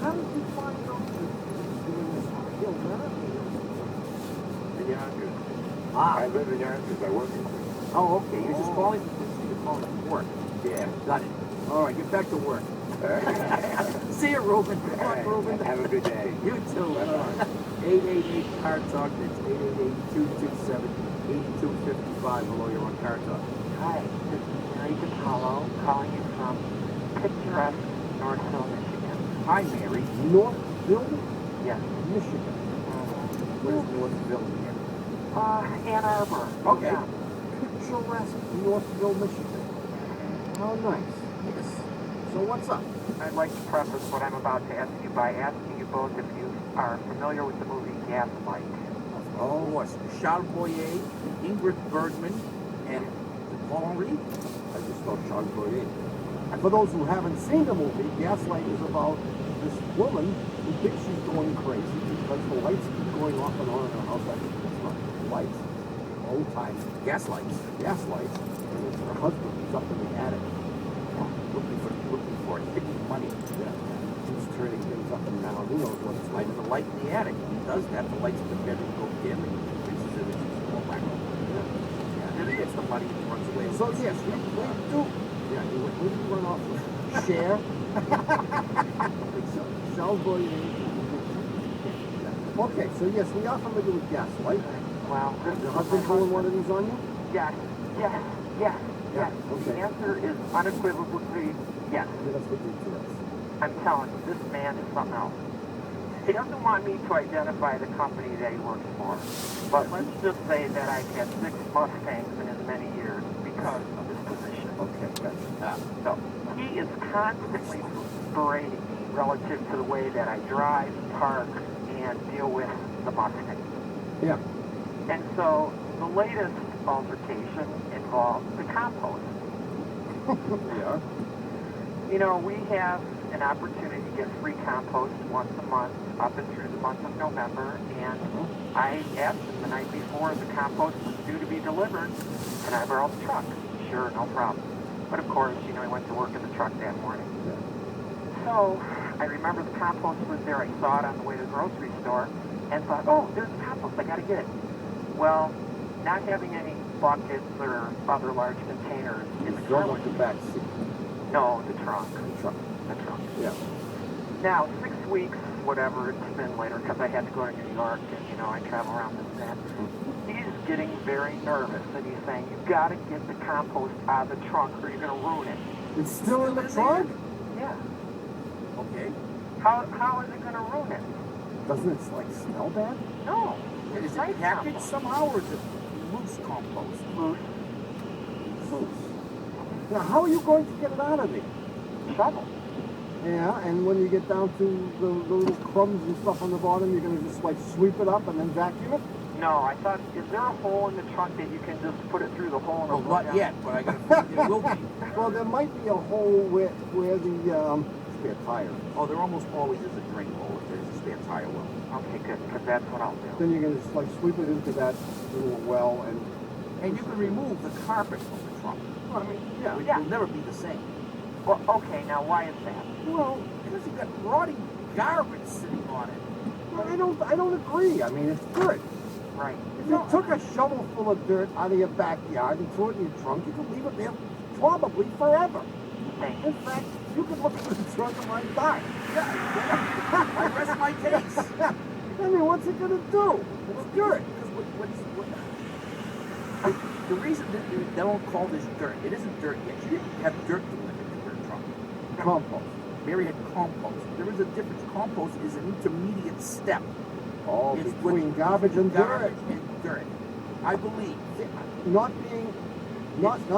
how did you find out that doing this hill, man? In Yonkers. Ah. I live in Yonkers. I work in Queens. Oh, okay. You're just calling you're calling from work. Yeah. Got it. All right, get back to work. See you, Ruben. Come on, Ruben. Have a good day. You too. 888 Car Talk. That's 888-227-8255. Hello, you're on Car Talk. Hi, this is Mary DiPaolo calling you from picturesque Northville, Michigan. Hi, Mary. Northville, Yes. Michigan. What is Northville here? Ann Arbor. Okay. Yeah. Picturesque Northville, Michigan. How nice. Yes. So what's up? I'd like to preface what I'm about to ask you by asking you both if you are familiar with the movie Gaslight. Oh, what's Charles Boyer, Ingrid Bergman, and Paul Henry? I just thought Sean Boyer. And for those who haven't seen the movie, Gaslight is about this woman who thinks she's going crazy because the lights keep going off and on in her house. I think it's not lights, old time Gas lights. gaslights. And it's her husband who's up in the attic Looking for hidden money. He's turning things up and down. Who knows what it's like. Like the light in the attic. He does that. The lights in the bedroom go dim and he increases it and it's all wacko. Yeah. And he gets the money and runs away. So yes, we do. Yeah, we do run off with Cher. Charles Boyer. Okay, so yes, we are familiar with Gaslight. Well, this Your is husband pulling one of these on you? Yes, yes, yes, yes. Okay. The answer is unequivocally yes. Give us the details. I'm telling you, this man is something else. He doesn't want me to identify the company that he works for, but let's just say that I've had 6 Mustangs in as many years because of this position. Okay, gotcha. So he is constantly berating me relative to the way that I drive, park, and deal with the Mustang. Yeah. And so the latest altercation involves the compost. Yeah. You know, we have an opportunity to get free compost once a month up and through the month of November, and I asked him the night before the compost was due to be delivered, and I borrowed the truck. Sure, no problem. But of course, you know, he went to work in the truck that morning. Yeah. So I remember the compost was there. I saw it on the way to the grocery store and thought, oh, there's the compost. I got to get it. Well, not having any buckets or other large containers in the car. Drove up the back seat. No, the trunk. The truck. The trunk. Yeah. Now, 6 weeks, whatever it's been later, because I had to go to New York and, you know, I travel around this and that. He's getting very nervous and he's saying, you've got to get the compost out of the trunk or you're going to ruin it. It's still in the trunk? Yeah. Okay. How is it going to ruin it? Doesn't it, like, smell bad? No. Is It's it nice packaged compost. somehow or is it loose compost? Loose. Loose. Now, how are you going to get it out of there? Shovel. Yeah, and when you get down to the little crumbs and stuff on the bottom, you're going to just, like, sweep it up and then vacuum it? No, I thought, is there a hole in the trunk that you can just put it through the hole and Well, it'll go not down? yet, but I got to think there will be. Well, there might be a hole where the spare tire. Oh, there almost always is a drain hole if there's a spare tire well. Okay, good, because that's what I'll do. Then you're going to just, like, sweep it into that little well and... And you can remove the carpet from the trunk. Well, I mean, yeah. Which Yeah. will never be the same. Well, okay, now why is that? Well, Because you've got rotting garbage sitting on it. I don't agree. I mean, it's dirt. Right. If you took a shovel full of dirt out of your backyard and threw it in your trunk, you could leave it there probably forever. Thank In you. fact, you could look at the trunk of my car. I rest my case. I mean, what's it going to do? It's dirt. The reason that they don't call this dirt, it isn't dirt yet. She didn't have dirt delivered to her trunk. Compost. Mary had compost. There is a difference. Compost is an intermediate step. Oh, It's between with garbage and dirt. garbage and dirt. I believe. Not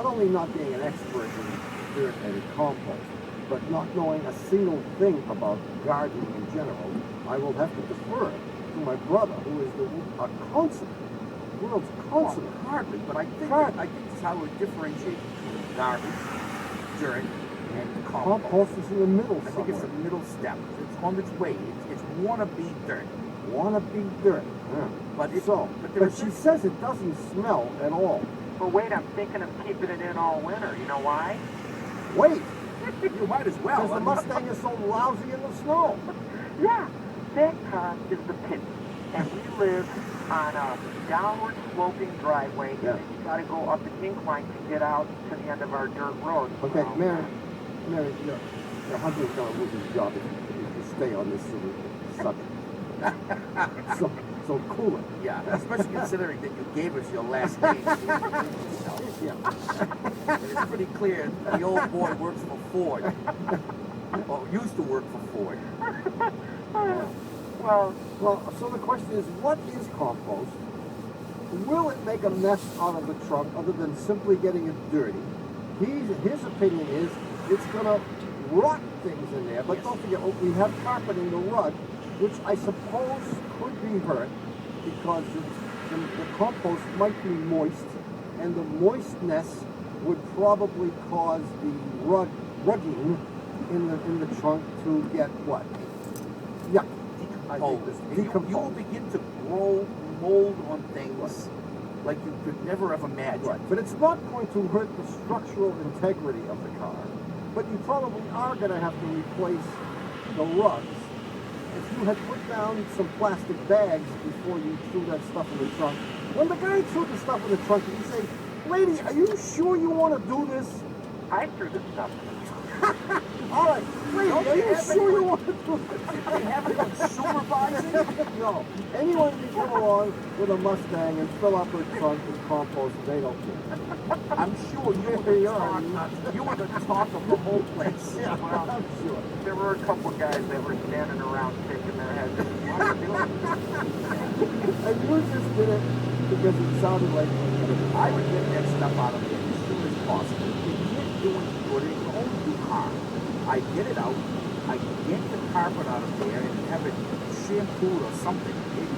only not being an expert in dirt and compost, but not knowing a single thing about gardening in general, I will have to defer to my brother, who is a consummate, world's consummate. Well, hardly, but I think this is how we differentiate between garbage, dirt, and compost. Compost is in the middle I think it's somewhere. a middle step. It's on its way. It's wannabe dirt. Wannabe dirt. Yeah. But But she says it doesn't smell at all. Well, wait, I'm thinking of keeping it in all winter. You know why? Wait. You might as well. Because the Mustang is so lousy in the snow. Yeah, that car is the pit. And we live on a downward sloping driveway. Yeah. And then you got to go up an incline to get out to the end of our dirt road. Okay, So, Mary, your husband's gonna lose his job if you stay on this subject. So cool it. Yeah, especially considering that you gave us your last name. Yeah. And it's pretty clear the old boy works for Ford. Or used to work for Ford. Well, Well, so the question is, what is compost? Will it make a mess out of the trunk other than simply getting it dirty? His opinion is it's gonna rot things in there. But Yes. don't forget, we have carpet in the rug, which I suppose could be hurt because the compost might be moist, and the moistness would probably cause the rugging in the trunk to get what? Yuck. I think this You will decompose. begin to grow mold on things like you could never have imagined. Right, but it's not going to hurt the structural integrity of the car. But you probably are going to have to replace the rugs. If you had put down some plastic bags before you threw that stuff in the trunk, when the guy threw the stuff in the trunk, did he say, "Lady, are you sure you want to do this?" I threw the stuff in the trunk. All right, lady, Don't are you you have sure you anyone- want to do this? They have anyone supervising? No. Anyone can come along with a Mustang and fill up her trunk with compost, they don't care. I'm sure you were the talk. You were the talk of the whole place. Yeah, Well, I'm sure. there were a couple guys that were standing around shaking their heads. What are you doing? And you just did it because it sounded like I would get that stuff out of there as soon as possible. You can't do any good. It can only do harm. I get it out. I yank the carpet out of there and have it shampooed or something. Maybe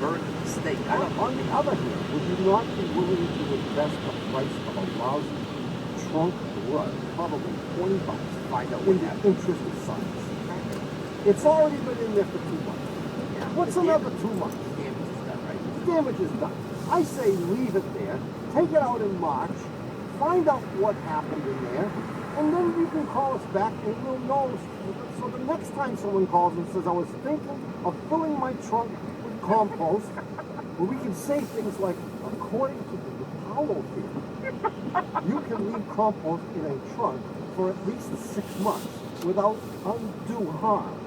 burn the steak. I don't know. On the other hand, would you not be willing to invest the price of a lousy trunk rug, probably $20, Find out in what the happened. interest of science? It's already been in there for 2 months. What's The another 2 months? damage is done, right? The damage is done. I say leave it there, take it out in March, find out what happened in there, and then you can call us back and we'll know. So the next time someone calls and says, I was thinking of filling my trunk with compost, well, we can say things like, according to the Paulo theory, you can leave compost in a trunk for at least 6 months without undue harm.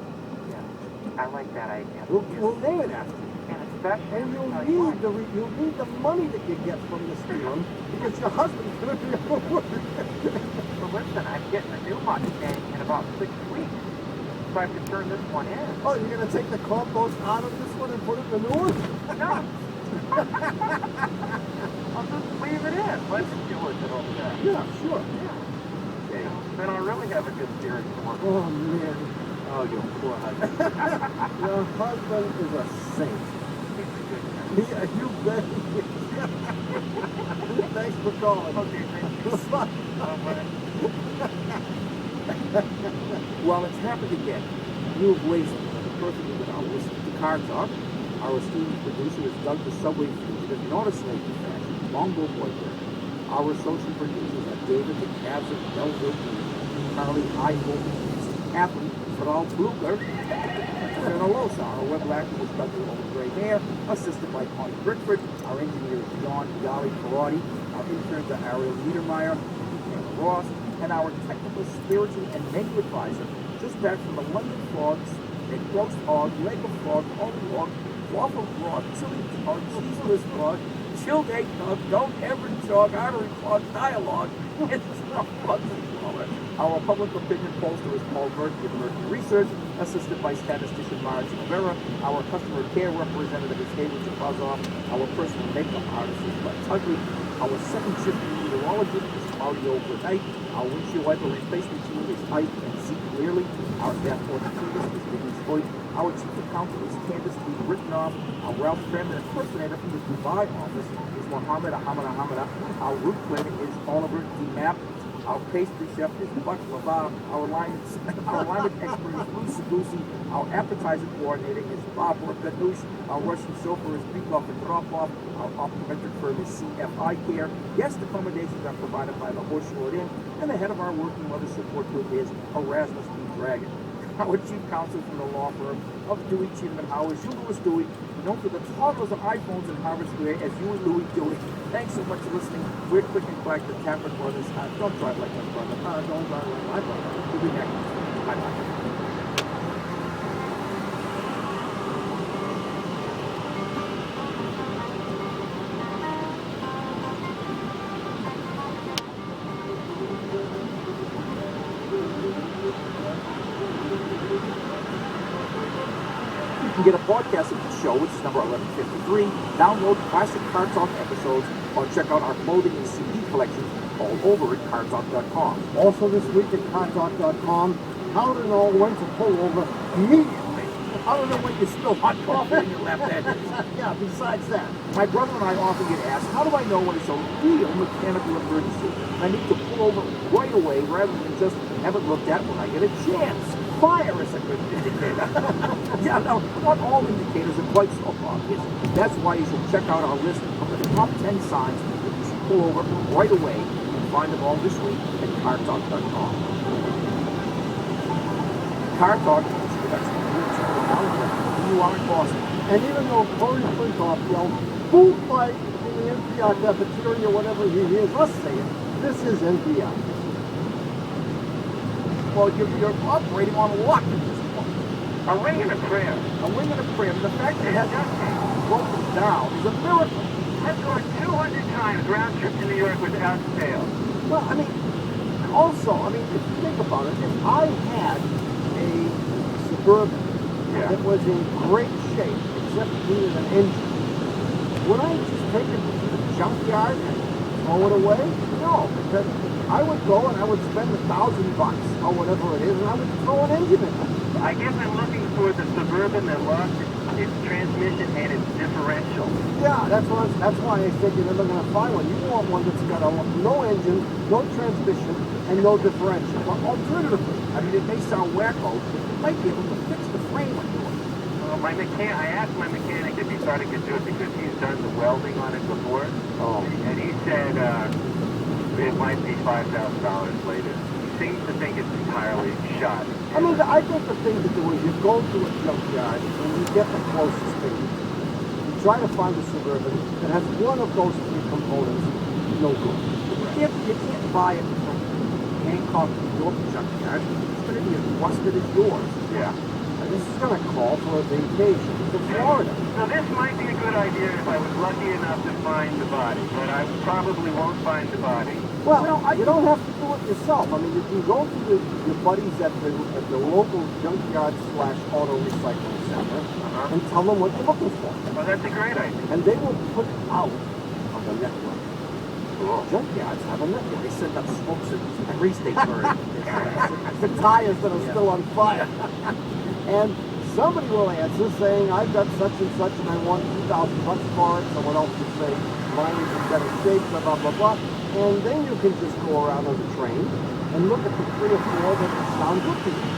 Yeah, I like that idea. We'll name it after you. And especially, And tell you what, you'll need the money that you get from this theorem because your husband's going to be able to work. so listen, I'm getting a new Mustang in about 6 weeks. So I have to turn this one in. Oh, you're going to take the compost out of this one and put it in the new one? No. I'll just leave it in. Let's do it over there. Yeah, sure. Yeah. Okay. Then I'll really have a good theory to work with. Oh, man. Oh, your poor husband. Your husband is a saint. He's a good guy. Yeah, you bet he is. Thanks for calling. Okay, thank you. Bye. Well, it's happened again. You've wasted the perfect with the car talk. Our esteemed producer has dug the subway fugitive, not a snake in fashion, Mongo Boyberg. Our associate producers are David, the Cabs of Belleville, Carly Highholt, Catherine, Fidel Blucher, and Alosa. Our web actor was Doug with Gray Hair, assisted by Connie Brickford. Our engineer is John Yali Karate. Our interns are Ariel Niedermeyer, and Ross, and our technical, spiritual, and menu advisor, just back from the London Frogs, and roast hog, leg of frog, holy hog, waffle frog, chili frog, cheeseless frog, chilled egg dog, don't ever jog, artery clog, dialogue, it's not fuzzy color. Our public opinion pollster is Paul Murphy of Murphy Research, assisted by statistician Marge Rivera. Our customer care representative is Haley Chapazoff. Our personal makeup artist is Bud Tuggley. Our second shift meteorologist is Claudio Overnight. Our windshield wiper replacement team is Ike and Zeke Clearly. Our staff orthopedist is Denise Hoyt. Our chief accountant is Candace B. Rittenhoff. Our Ralph Cramden impersonator from the Dubai office is Mohammed Ahmed. Our route planner is Oliver D. Mapp. Our pastry chef is Buck Lavar. Our alignment expert is Lou Sagusi. Our appetizer coordinator is Barbara Ganoush. Our Russian chauffeur is Bikoff and Dropoff. Our optometric firm is CFI Care. Guest accommodations are provided by the Horseshoe Inn. And the head of our working mother support group is Erasmus D. Dragon. Our chief counsel from the law firm of Dewey, Cheatham and Howard, you Louis Dewey, known for the toddlers of iPhones in Harvard Square as you and Louis Dewey. Thanks so much for listening. We're Quick and Black, the Tapper Brothers. Don't drive like my brother. Don't drive like my brother. We'll be back. Bye-bye. You can get a podcast of the show, which is number 1153, download classic Car Talk episodes, or check out our clothing and CD collections all over at cartalk.com. Also this week at cartalk.com, how to know when to pull over immediately. I don't know when you spill hot coffee in your left hand. Yeah, besides that. My brother and I often get asked, how do I know when it's a real mechanical emergency? I need to pull over right away rather than just have it looked at when I get a chance. Fire is a good indicator. Yeah, no, not all indicators are quite so obvious. That's why you should check out our list of the top 10 signs that you should pull over right away. You can find them all this week at cartalk.com. Car Talk is a production of you are in Boston. And even though Corey Flintoff yelled, food fight in the NPR cafeteria, whatever he hears us saying, this is NPR. Well, you're operating on luck at this point. A ring and a prayer. A wing and a prayer. And the fact that it hasn't broken down is a miracle. I've gone 200 times round trip to New York without fail. Well, I mean, also, I mean, if you think about it, if I had a Suburban that was in great shape, except it needed an engine, would I just take it to the junkyard and throw it away? No, because I would go and I would spend $1,000 or whatever it is, and I would throw an engine in it. I guess I'm looking for the Suburban that lost its transmission and its differential. Yeah, that's why I said you're never going to find one. You want one that's got no engine, no transmission, and no differential. Well, alternatively, I mean, it may sound wacko, but you might be able to fix the frame on yours. I asked my mechanic if he thought he could do it because he's done the welding on it before. Oh. And he said it might be $5,000 later. He seems to think it's entirely shot. I mean, I think the thing to do is you go to a junkyard and you get the closest thing. You try to find a Suburban that has one of those three components, no good. You can't buy it from Hancock, New York junkyard. It's going to be as rusted as yours. Yeah. And this is going to call for a vacation to Florida. Now this might be a good idea if I was lucky enough to find the body, but I probably won't find the body. Well, you don't have to do it yourself. I mean, you can go to your buddies at the local junkyard / auto recycling center and tell them what you're looking for. Well, that's a great idea. And they will put it out on the network. Cool. Junkyards have a network. They send up smoke signals to grease they burn. The tires that are still on fire. And somebody will answer saying, I've got such and such and I want $2,000 for it. Someone else will say, mine is in better shape, blah, blah, blah, blah. And then you can just go around on the train and look at the 3 or 4 that sound good to you.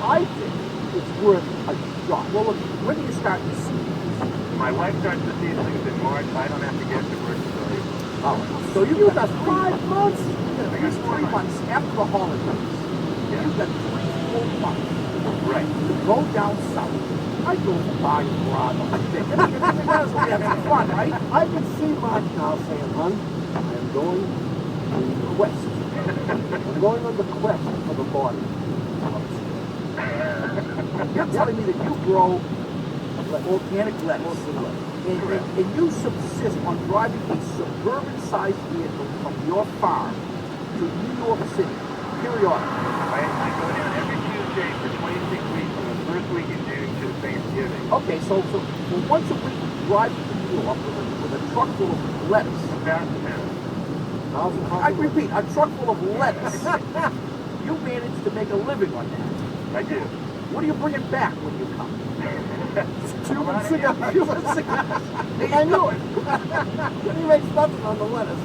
I think it's worth a shot. Well, look, when do you start to see? My wife starts to see things in March. I don't have to get to work until April. Oh, so you've got 5 months. At least 3 months after the holidays. Yeah. You've got 3 full months. Right. To go down south. I go for buying Grotto, I think. I mean, you might as well have some fun, right? I can see Mark now saying, hon, I am going on the quest. I'm going on the quest for the body. You're telling me that you grow organic lettuce, and you subsist on driving a suburban-sized vehicle from your farm to New York City, periodically. I go down every Tuesday for 26 weeks from the first week in June to Thanksgiving. Okay, so once a week you drive to New York with a truck full of lettuce. About 10. I repeat, a truck full of lettuce. You manage to make a living on that. I do. What do you bring it back when you come? Cuban cigars. Cuban cigars. I knew it. He makes nothing on the lettuce.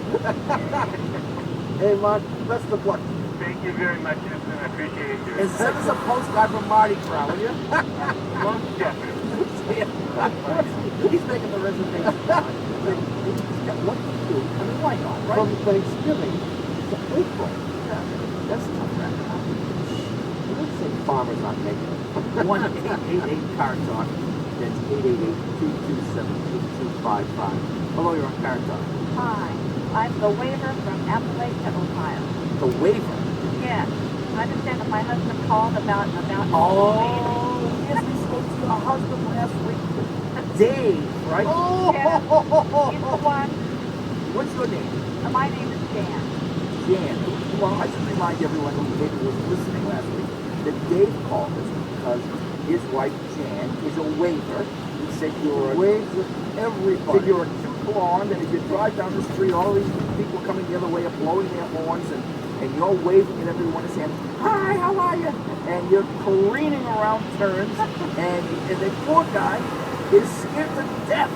Hey, Mark, best of luck. Thank you very much, Gibson. I appreciate it. And send us a postcard from Mardi Gras, will you? Most definitely. He's making the reservation. What do you do? I mean, why not, right? From Thanksgiving to April. Yeah, that's tough right now. Let's say farmers aren't making it. 1-888 Car Talk. That's 888-227-8255. Hello, you're on Car Talk. Hi, I'm the waiver from Appalachia, Ohio. The waiver. Yes, I understand that my husband called about Oh, yes, we spoke to your husband last week. Dave, right? Oh! Yeah, he's the one. What's your name? My name is Jan. Jan. Well, I should remind everyone who maybe was listening last week that Dave called us because his wife Jan is a waiver. He said you're Waves at said everybody. you're a cute blonde, and if you drive down the street, all these people coming the other way are blowing their horns, and you're waving at everyone and saying, "Hi, how are you?" And you're careening around turns, and the poor guy is scared to death.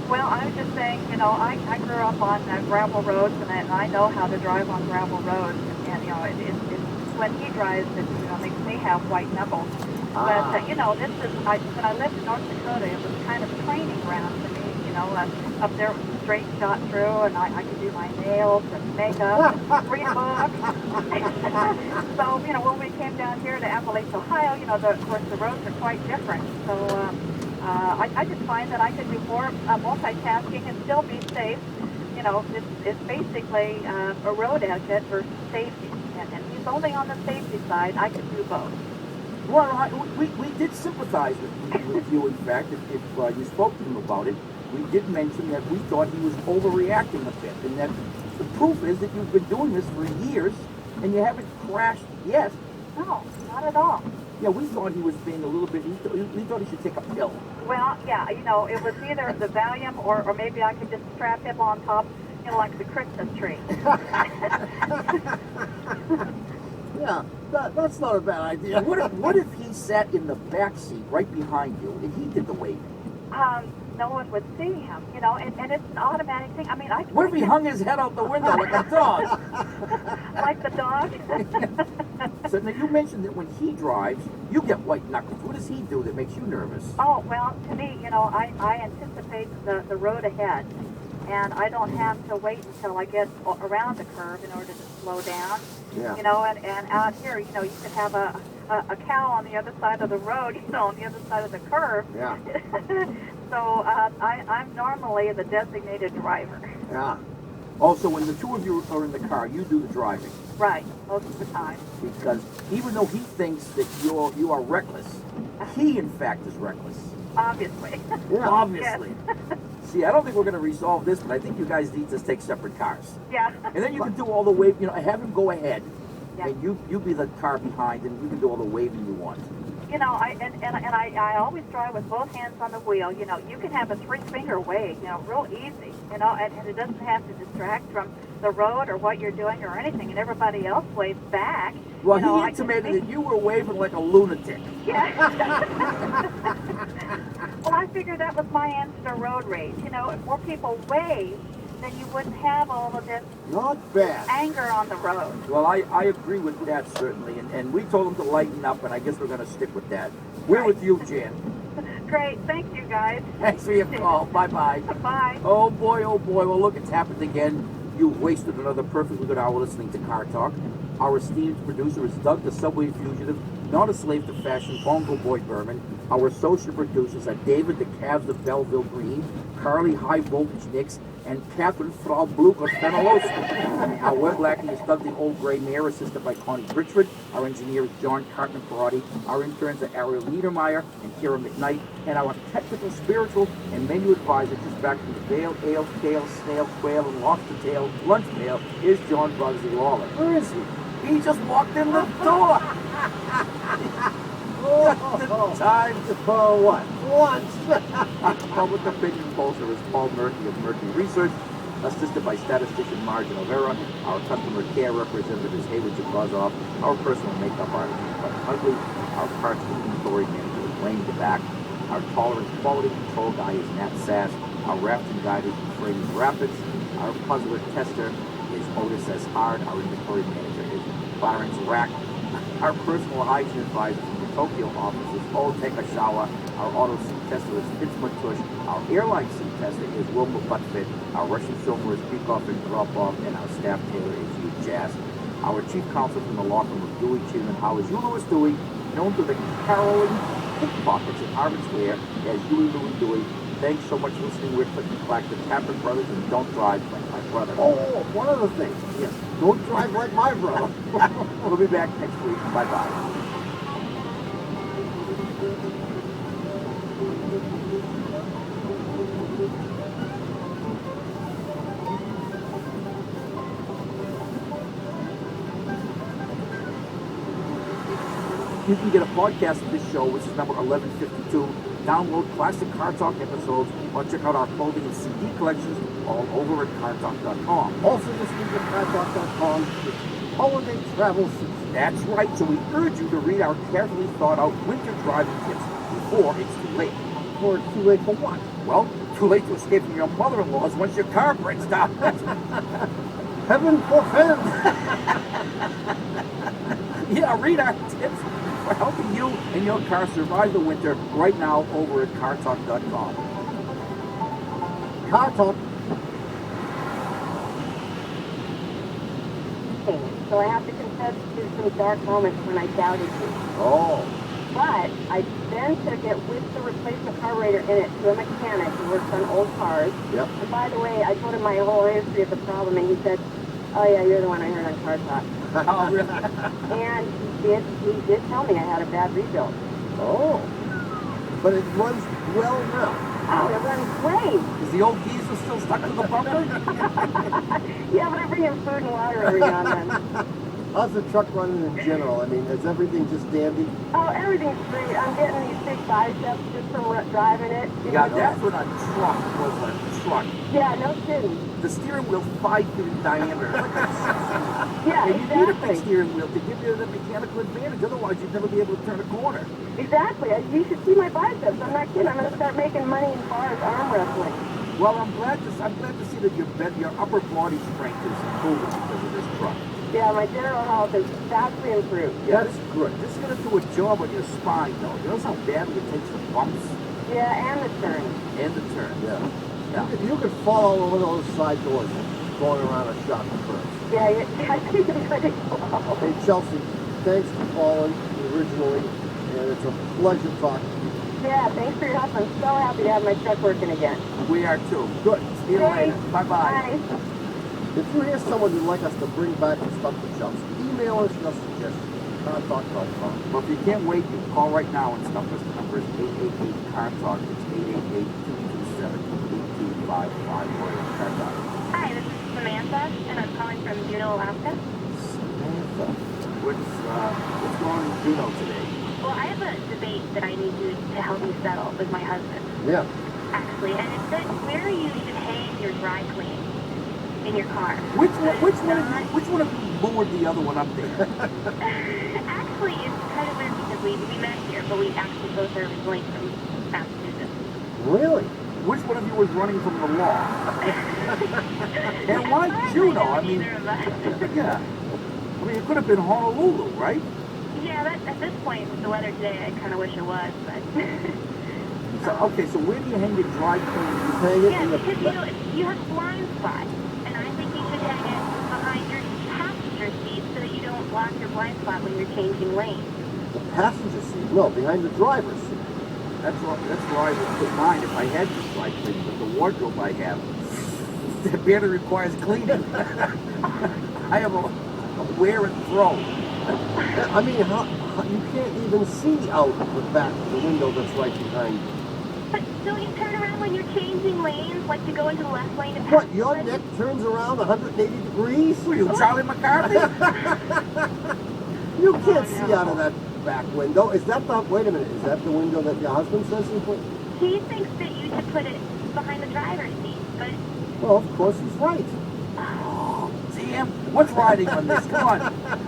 Well, I was just saying, you know, I grew up on gravel roads, and I know how to drive on gravel roads. And you know, when he drives, it makes me have white knuckles. But you know, when I lived in North Dakota, it was kind of training ground for me. You know, up there it was a straight shot through, and I could do my nails and makeup and read a book. So you know, when we came down here to Appalachia, Ohio, you know, of course the roads are quite different. So. I just find that I could do more multitasking and still be safe. You know, it's basically a road etiquette versus safety. And he's only on the safety side. I could do both. Well, we did sympathize with you, in fact. If you spoke to him about it, we did mention that we thought he was overreacting a bit, and that the proof is that you've been doing this for years, and you haven't crashed yet. No, not at all. Yeah, we thought he was being a little bit, we thought he should take a pill. Well, yeah, you know, it was either the Valium or maybe I could just strap him on top, you know, like the Christmas tree. Yeah, that's not a bad idea. What if he sat in the back seat right behind you and he did the waving? No one would see him, you know, and it's an automatic thing. I mean, What if he hung his head out the window like a dog? like the dog? So now you mentioned that when he drives, you get white knuckles. What does he do that makes you nervous? Oh, well, to me, you know, I anticipate the road ahead, and I don't have to wait until I get around the curve in order to slow down. Yeah. You know, and out here, you know, you could have a cow on the other side of the road, you know, on the other side of the curve. Yeah. So I'm normally the designated driver. Yeah. Also, when the two of you are in the car, you do the driving. Right, most of the time. Because even though he thinks that you are reckless, he in fact is reckless. Obviously. Yeah. Obviously. See, I don't think we're going to resolve this, but I think you guys need to take separate cars. Yeah. And then you can do all the wave, you know, have him go ahead. Yeah. And you be the car behind, and you can do all the waving you want. You know, I always drive with both hands on the wheel. You know, you can have a 3-finger wave, you know, real easy, you know, and it doesn't have to distract from the road or what you're doing or anything, and everybody else waves back. Well, you know, he intimated that you were waving like a lunatic. Yeah. Well, I figured that was my answer to road rage. You know, if more people wave, then you wouldn't have all of this Not bad. anger on the road. Well, I agree with that, certainly, and we told him to lighten up, and I guess we're going to stick with that. We're with you, Jan. Great. Thank you, guys. Thanks for your call. Bye-bye. Bye. Oh, boy, oh, boy. Well, look, it's happened again. You've wasted another perfectly good hour listening to Car Talk. Our esteemed producer is Doug, the Subway Fugitive, not a slave to fashion, Bongo Boy Berman. Our associate producers are David, the Cavs of Belleville Green, Carly High Voltage Nicks, and Catherine Frau Blucher Fenelowski. Our web lacking is Doug, the Old Gray Mare, assisted by Connie Britchford. Our engineer is John Cartman Parati. Our interns are Ariel Niedermeyer and Kira McKnight. And our technical, spiritual, and menu advisor, just back from the Vale, Ale, Kale, Snail, Quail, and Lobster Tail lunch mail, is John Bugsy Lawler. Where is he? He just walked in the door. Just in time. For what? Once. Our public opinion pollster is Paul Murphy of Murphy Research, assisted by statistician Margin O'Vera. Our customer care representative is Haley Jabrazoff. Our personal makeup artist is Bud Huntley. Our parts inventory manager is Wayne DeBack. Our tolerance quality control guy is Nat Sass. Our rafting guide is Euphrates Rapids. Our puzzler tester is Otis S. Hard. Our inventory manager is Clarence Rack. Our personal hygiene advisor from the Tokyo office is Oh Take a Shower. Our auto seat tester is Fitz Matush. Our airline seat tester is Wilma Buttfit. Our Russian chauffeur is Peacock and Drop-Off. And our staff tailor is Hugh Jazz. Our chief counsel from the law firm of Dewey, Chin and Howard, Louis Dewey, known to the caroling pickpockets in Harvard Square as Huey Louie Dewey. Thanks so much for listening. We're Click and Clack, the Tapper Brothers, and don't drive like my brother. Oh, one other thing. Yes, don't drive like my brother. We'll be back next week. Bye-bye. You can get a podcast of this show, which is number 1152. Download classic Car Talk episodes or check out our clothing and CD collections all over at cartalk.com. Also, this week at cartalk.com, holiday travel season. That's right, so we urge you to read our carefully thought out winter driving tips before it's too late. Before it's too late for what? Well, too late to escape from your mother-in-law's once your car breaks down. Heaven forfend! Yeah, read our tips for helping you and your car survive the winter right now over at cartalk.com. Car Talk. So I have to confess to some dark moments when I doubted you. Oh. But I then took it with the replacement carburetor in it to a mechanic who works on old cars. Yep. And by the way, I told him my whole history of the problem, and he said, "Oh yeah, you're the one I heard on Car Talk." Oh, really? And he did tell me I had a bad rebuild. Oh. But it runs well now. Oh, it runs great. Is the old geezer still stuck to the bumper? Yeah, but I bring him food and water every now and then. How's the truck running in general? I mean, is everything just dandy? Oh, everything's great. I'm getting these big biceps just from driving it. Yeah, that's what a truck was, a truck. Yeah, no kidding. The steering wheel's 5 feet in diameter. It's like a Yeah, and you need a big exactly. steering wheel to give you the mechanical advantage. Otherwise, you'd never be able to turn a corner. Exactly. You should see my biceps. I'm not kidding. I'm going to start making money in bars arm wrestling. Well, I'm glad to see that your upper body strength is improving because of this truck. Yeah, my general health is vastly improved. Yeah, that's good. This is going to do a job on your spine, though. You know how badly it takes the bumps Yeah, and the turn. and the turns. Yeah. Yeah. You could fall over those side doors going around a shop first. Yeah, I think I'm pretty slow. Hey, Chelsea, thanks for calling originally, and it's a pleasure talking to you. Yeah, thanks for your help. I'm so happy to have my truck working again. We are too. Good. See you later. Thanks. Bye-bye. Bye. If you hear someone you'd like us to bring back and stuff to Chelsea, email us your suggestions. Contact.com. Well, if you can't wait, you can call right now and stuff us. The number is 888-CAR-TALK. It's 888-227-8255. CAR-TALK. Hi, this is Samantha, and I'm calling from Juneau, Alaska. Samantha. What's going on in Juneau today? Well, I have a debate that I need you to help me settle with my husband, Yeah. actually, and it's that where you should hang your dry clean in your car. Which one of you lured the other one up there? Actually, it's kind of weird because we met here, but we actually both are originally from Massachusetts. Really? Which one of you was running from the law? And why Probably Juneau? not I mean, either of us. yeah. I mean, it could have been Honolulu, right? Yeah, at this point, with the weather today, I kind of wish it was, but... So, okay, so where do you hang your dry clean? You hang it Yeah, in the because you have blind spot, and I think you should hang it behind your passenger seat so that you don't block your blind spot when you're changing lanes. the passenger seat. No, behind the driver's seat. That's where I would put mine if I had the dry clean. But the wardrobe I have, it barely requires cleaning. I have a wear and throw. I mean, how you can't even see out the back of the window that's right behind you. But don't you turn around when you're changing lanes, like to go into the left lane? And What, pass your somebody? neck turns around 180 degrees? Who are you, Charlie McCarthy? You can't see out of that back window. Is that the, wait a minute, is that the window that your husband says he put? He thinks that you should put it behind the driver's seat, but Well, of course he's right. Sam, what's riding on this? Come on.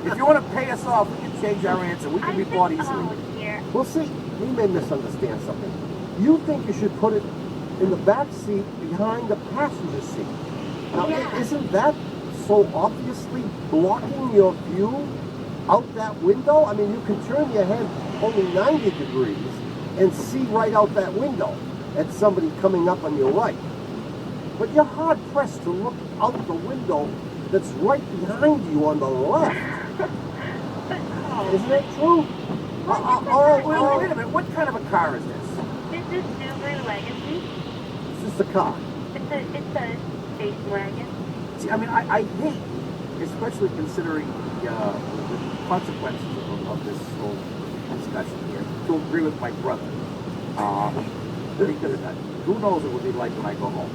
If you want to pay us off, we can change our answer. We can I be think, bought easily. oh dear. Well, see, we may misunderstand something. You think you should put it in the back seat behind the passenger seat. Now, Yeah. isn't that so obviously blocking your view out that window? I mean, you can turn your head only 90 degrees and see right out that window at somebody coming up on your right. But you're hard pressed to look out the window that's right behind you on the left. Isn't that true? Wait a minute, what kind of a car is this? This is Subaru Legacy. It's just a car. It's a station wagon. See, I mean, I hate, especially considering the consequences of this whole discussion here, to agree with my brother. Because who knows what it would be like when I go home.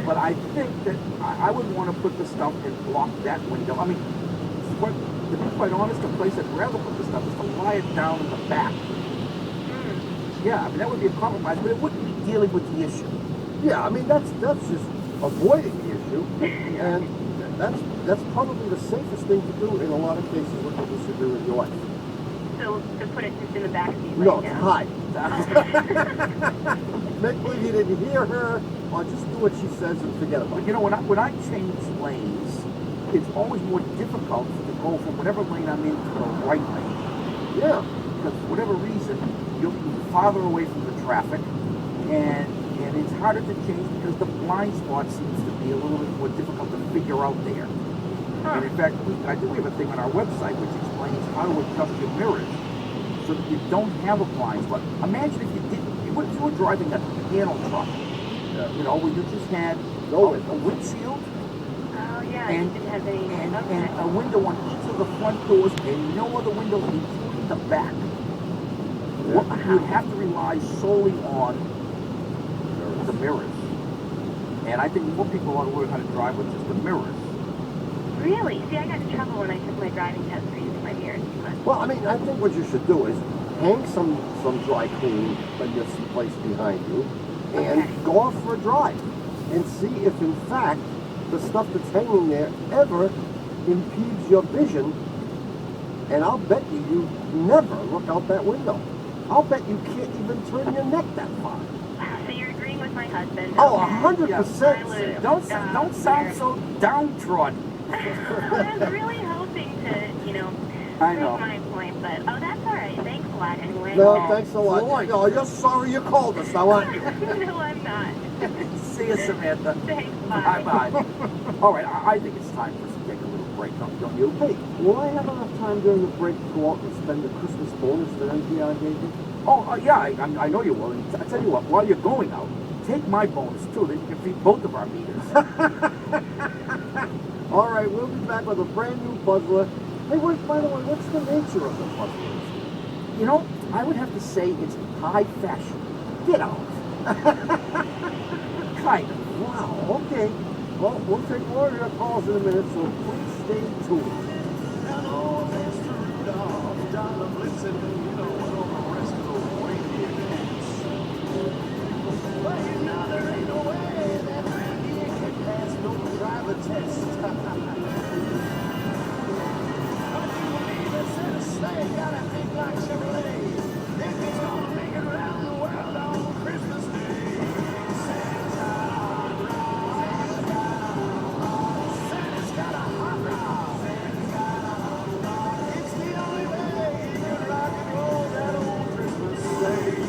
But I think that I would want to put the stuff and block that window. I mean, to be quite honest, the place I'd rather put the stuff is to lie it down in the back. Yeah, I mean, that would be a compromise, but it wouldn't be dealing with the issue. Yeah, I mean, that's just avoiding the issue. And that's probably the safest thing to do in a lot of cases what you disagree with your wife. So to put it just in the back seat. No, like it's that. hide. Make believe you didn't hear her, or just do what she says and forget about But it. you know, when I change lanes, it's always more difficult to go from whatever lane I'm in to the right lane. Yeah. Because for whatever reason, you're farther away from the traffic, and it's harder to change because the blind spot seems to be a little bit more difficult to figure out there. And in fact, I think we have a thing on our website which explains how to adjust your mirrors so that you don't have a blind spot. Imagine if you didn't, if you were driving a piano truck, you know, where you just had a windshield Oh yeah, and, you didn't have any. and Okay. a window on each of the front doors and no other windows including the back. What, you would have to rely solely on the mirrors. And I think more people ought to learn how to drive with just the mirrors. Really? See, I got in trouble when I took my driving test for using my mirrors too much. Well, I mean, I think what you should do is hang some dry cleaning in this place behind you and go off for a drive and see if, in fact, the stuff that's hanging there ever impedes your vision. And I'll bet you never look out that window. I'll bet you can't even turn your neck that far. Wow, so you're agreeing with my husband. Oh, okay. 100%. Silent. Don't sound so downtrodden. I was really hoping to, you know, I prove know. my point, but oh, that's all right. Thanks a lot anyway. No, thanks a lot. Boy. No, you're sorry you called us, now aren't you? No, I'm not. See you, Samantha. Thanks, bye. Bye-bye. All right, I think it's time for us to take a little break, don't you? Hey, will I have enough time during the break to go out and spend the Christmas bonus that NPR gave you? Oh, yeah, I know you will. And I tell you what, while you're going out, take my bonus, too. Then you can feed both of our meters. All right, we'll be back with a brand new puzzler. Hey, wait, by the way, what's the nature of the puzzler? You know, I would have to say it's high fashion. Get out. Kind of. Wow, okay. Well, we'll take more of your calls in a minute, so please stay tuned. Hello, Mr. Rudolph, Donna Blitzen, you know what all the rest of those reindeer dance. Well, you know there ain't no way that reindeer can pass no driver test. But you believe it, said a sleigh got a big black Chevrolet. If he's gonna make it around the world on Christmas Day. Santa's got a hot rod. It's the only way you can rock and roll that old Christmas sleigh.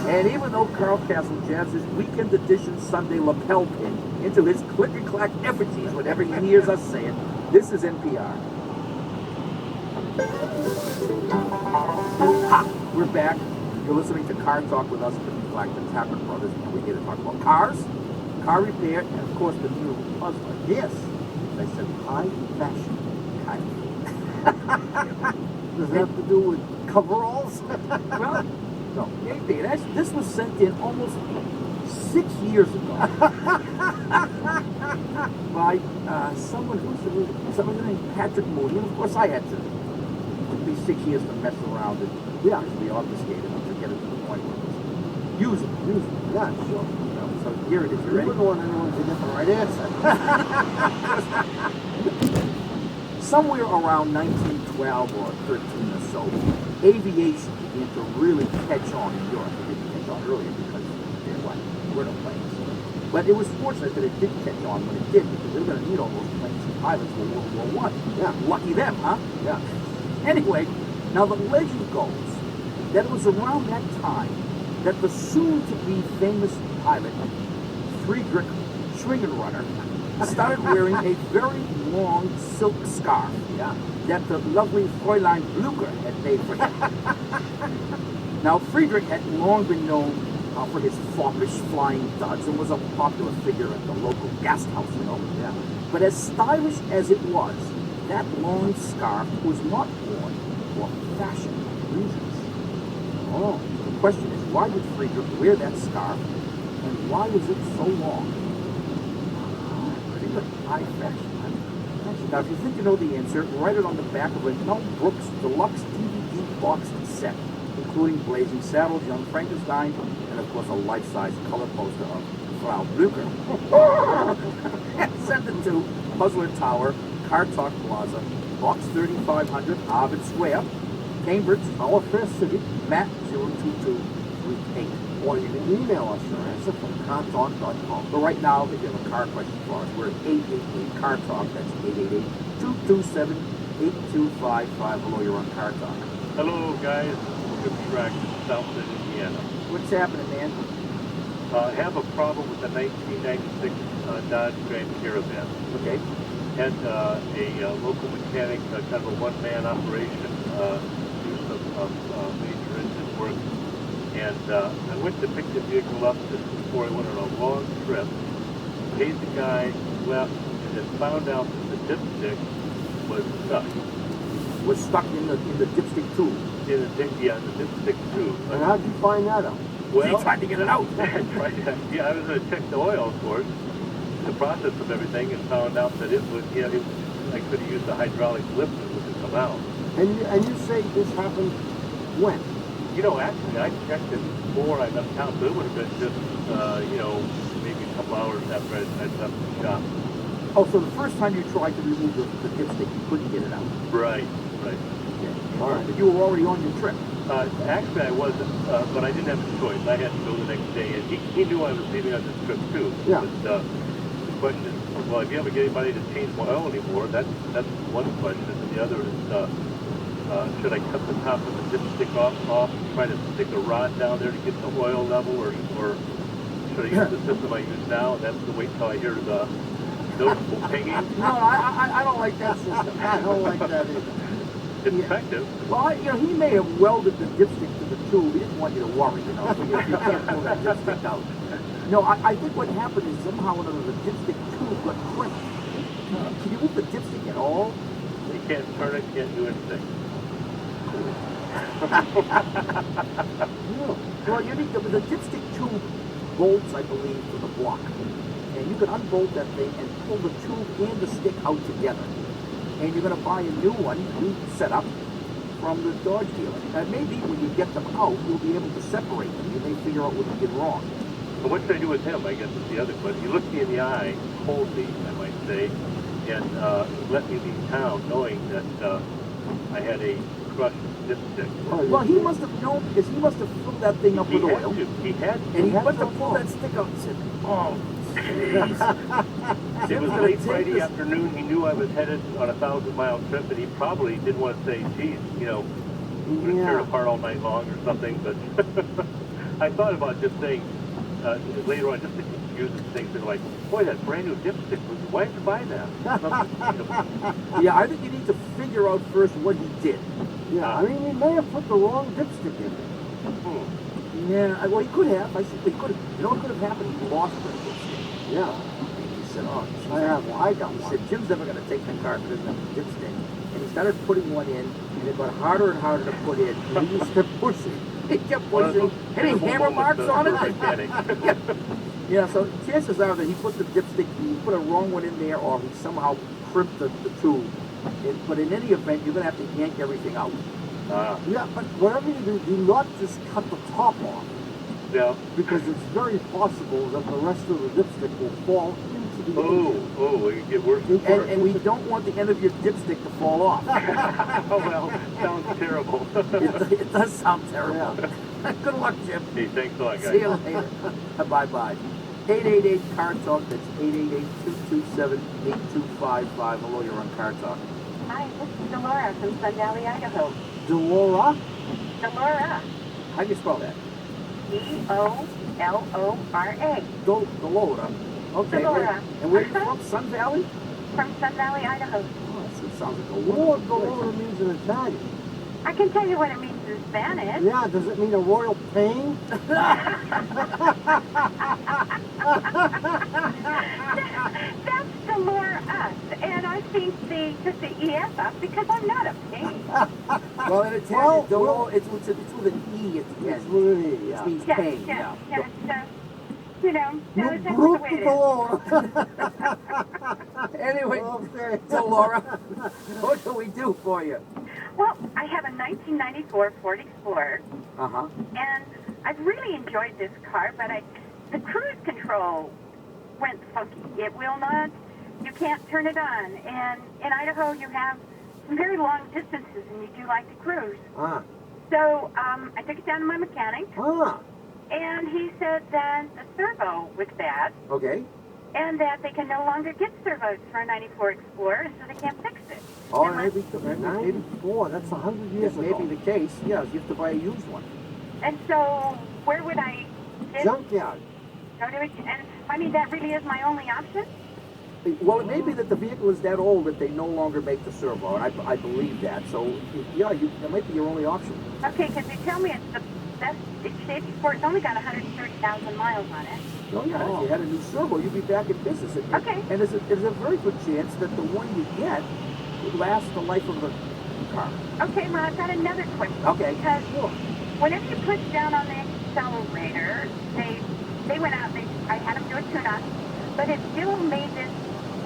And even though Carl Castle jabs his weekend edition Sunday lapel pin into his click-and-clack effigies whenever he hears us say it, this is NPR. Ha! We're back. You're listening to Car Talk with us, Click-and-Clack, the Tapper Brothers, and we're here to talk about cars, car repair, and of course the new puzzler. Yes, I said high fashion kind of. Does it have to do with coveralls? Well, no, maybe. This was sent in almost 6 years ago by someone named Patrick Moody. And of course, I had to. It took me 6 years to mess around and be obfuscated enough to get it to the point where it was usable. Yeah, sure. So here it is. You You ready? wouldn't want anyone to get the right answer. Somewhere around 1912 or 13 or so, aviation began to really catch on in Europe. It didn't catch on earlier because there were no planes. But it was fortunate that it did catch on when it did, because they were going to need all those planes and pilots for World War I. Yeah. Lucky them, huh? Yeah. Anyway, now the legend goes that it was around that time that the soon-to-be famous pilot, Friedrich Schwingenrunner, started wearing a very long silk scarf that the lovely Fräulein Blücher had made for him. Now, Friedrich had long been known for his foppish flying duds and was a popular figure at the local guest house, you know. Yeah. But as stylish as it was, that long scarf was not worn for fashion reasons. Oh. The question is, why did Friedrich wear that scarf, and why was it so long? Pretty good. High fashion. Now, if you think you know the answer, write it on the back of a Mel Brooks deluxe DVD box set, including Blazing Saddles, Young Frankenstein, and of course a life-size color poster of Frau Blücher. Send it to Puzzler Tower, Car Talk Plaza, Box 3500, Harvard Square, Cambridge, our first city, Matt 02238. Or you can email us your answer from cartalk.com. But right now, if you have a car question for us, we're at 888-CAR-TALK. That's 888-227-8255. Hello, you're on Car Talk. Hello, guys. Good track in South Bend, Indiana. What's happening, man? I have a problem with the 1996 Dodge Grand Caravan. Okay. Had a local mechanic, kind of a one-man operation, do some major engine work. And I went to pick the vehicle up just before I went on a long trip, paid the guy, left, and then found out that the dipstick was stuck. Was stuck in the dipstick tube. In the dipstick tube. And how'd you find that out? Well, He tried to get it out. I was going to check the oil, of course, the process of everything, and found out that it was, I could have used the hydraulic lift and it would come out. And you say this happened when? Actually, I checked it before I left town, so it would have been just, maybe a couple hours after I'd left the shop. Oh, so the first time you tried to remove the dipstick, you couldn't get it out. Right. Okay. All right. But you were already on your trip. Actually, I wasn't, but I didn't have a choice. I had to go the next day, and he knew I was leaving on this trip too. Yeah. But, the question is, well, if you ever get anybody to change my oil anymore, that's one question. And the other is, should I cut the top of the dipstick off, try to stick a rod down there to get the oil level, or should I use the system I use now? And that's to wait till I hear the noticeable pinging. No, I don't like that system. I don't like that either. It's effective. Well, he may have welded the dipstick to the tube. He didn't want you to worry, so you can't pull that dipstick out. No, I think what happened is somehow or another the dipstick tube got crimped. Can you move the dipstick at all? You can't turn it, can't do anything. Well, you need the dipstick tube bolts, I believe, to the block. And you can unbolt that thing and pull the tube and the stick out together. And you're going to buy a new one, new setup, from the Dodge dealer. And maybe when you get them out, you'll be able to separate them. You may figure out what you did wrong. So what should I do with him, I guess, is the other question. He looked me in the eye, coldly, I might say, and let me leave town knowing that I had a crushed dipstick. Well, he must have known, because he must have filled that thing up with oil. He had to. And he must have pulled that stick out and said, oh, It was late Friday afternoon. He knew I was headed on a 1,000-mile trip, and he probably didn't want to say, geez, I'm going to tear it apart all night long or something. But I thought about just saying, later on, just to confuse things, and like, boy, that brand new dipstick, why did you buy that? Yeah, I think you need to figure out first what he did. Yeah, I mean, he may have put the wrong dipstick in there. Yeah, well, he could have. I said, he could have. You know what could have happened? He lost the dipstick. Yeah. And he said, oh, geez. I got He one. said, Jim's never going to take the car because there's no dipstick. And he started putting one in, and it got harder and harder to put in. And he just kept pushing. He kept pushing. Any hammer marks on it? Yeah, so chances are that he put the dipstick, he put a wrong one in there, or he somehow crimped the tube. But in any event, you're going to have to yank everything out. Yeah, but whatever you do not just cut the top off. Yeah. Because it's very possible that the rest of the dipstick will fall into the engine. Oh, it get worse and worse. And we don't want the end of your dipstick to fall off. Oh, well, sounds terrible. It does sound terrible. Yeah. Good luck, Jim. Hey, thanks a lot, guys. See you later. Bye-bye. 888 Car Talk. That's 888-227-8255. Hello, you're on Car Talk. Hi, this is Delora from Sun Valley, Idaho. Delora? Delora. How do you spell that? D-O-L-O-R-A. Delora. Okay. Delora. And where are you from? Sun Valley? From Sun Valley, Idaho. Oh, that sounds like a What wonderful Delora place. means in Italian? I can tell you what it means in Spanish. Yeah, does it mean a royal pain? That's Delora us. And I think they took the ES off because I'm not a pain. Well, in Italian, Well, Delora, it's with an E at the It's end. really, Which yeah. means Yes, pain. yes, Yeah. yes. You know, You that's the brute way it is. Delora. Anyway, Okay. Delora, what can we do for you? Well, I have a 1994 Ford Explorer, Uh-huh. and I've really enjoyed this car, but the cruise control went funky. It will not, you can't turn it on. And in Idaho, you have some very long distances, and you do like to cruise. Ah. So I took it down to my mechanic, Ah. and he said that the servo was bad, Okay. and that they can no longer get servos for a 94 Explorer, and so they can't fix it. Oh, Unless- maybe 94, that's 100 years this may ago. be the case. Yeah, you have to buy a used one. And so where would I get Junkyard. go to it? And I mean, that really is my only option? Well, it may be that the vehicle is that old that they no longer make the servo, and I believe that. So, yeah, that might be your only option. Okay, because they tell me it's the best safety for it. It's only got 130,000 miles on it. Oh, yeah, if you had a new servo, you'd be back in business. Okay. And there's a very good chance that the one you get would last the life of the car. Okay, well, I've got another question. Okay. Because whenever you push down on the accelerator, they went out, I had them do a tune-up, but it still made this,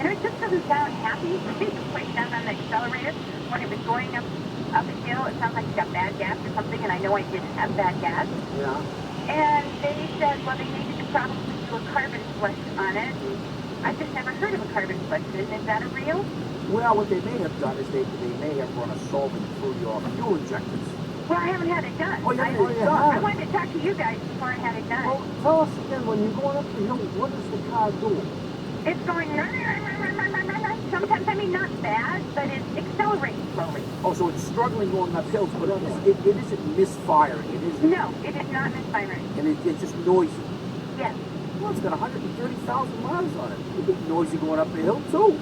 it just doesn't sound happy for me to push down on the accelerator when it was going up a hill. It sounds like you got bad gas or something, and I know I didn't have bad gas. Yeah. And they said, well, they needed to probably do a carbon flush on it. And I just never heard of a carbon flush. Is that a real? Well, what they may have done is they may have run a solvent through your fuel injectors. Well, I haven't had it done. Oh, you haven't had it I done? wanted to talk to you guys before I had it done. Well, tell us again, when you're going up the hill, what is the car doing? It's going, sometimes, I mean, not bad, but it's accelerating slowly. Oh, so it's struggling going up hills, but it isn't misfiring. It isn't. No, it is not misfiring. And it's just noisy. Yes. Well, it's got 130,000 miles on it. It's a bit noisy going up the hill, too.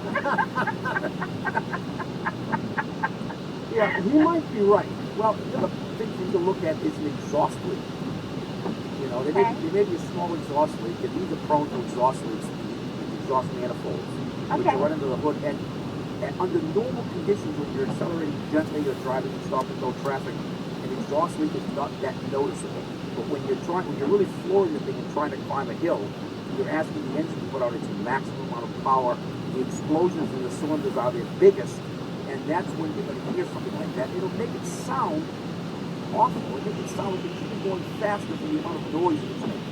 Yeah, he might be right. Well, the other thing for you to look at is an exhaust leak. You know, there may be a small exhaust leak, and these are prone to exhaust leaks, the exhaust manifolds, which Okay. run into the hood. And under normal conditions, when you're accelerating gently or driving in stop-and-go traffic, an exhaust leak is not that noticeable. But when you're really flooring the thing and trying to climb a hill, you're asking the engine to put out its maximum amount of power. The explosions in the cylinders are their biggest, and that's when you're going to hear something like that. It'll make it sound awful. It'll make it sound like it should be going faster for the amount of noise it's making.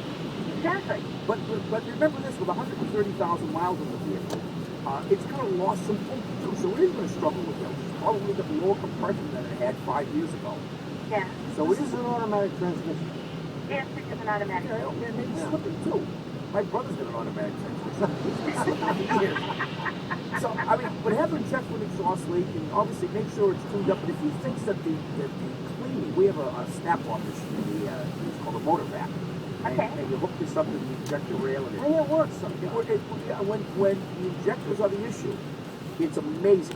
Exactly. But remember this, with 130,000 miles on the vehicle, it's kind of lost some oomph too, so it is going to struggle with hills. It's probably got lower compression than it had 5 years ago. Yeah. So This it is is an automatic transmission. Yes, it is an automatic. Yeah, maybe slipping too. My brother's got an automatic transmission. He's been slipping for years. So, I mean, but have him check for an exhaust leak and obviously make sure it's tuned up. But if he thinks that the cleaning, we have a snap-on machine, it's called a motor vac. Okay. And you hook this up to the injector rail and And it works sometimes. when the injectors are the issue, it's amazing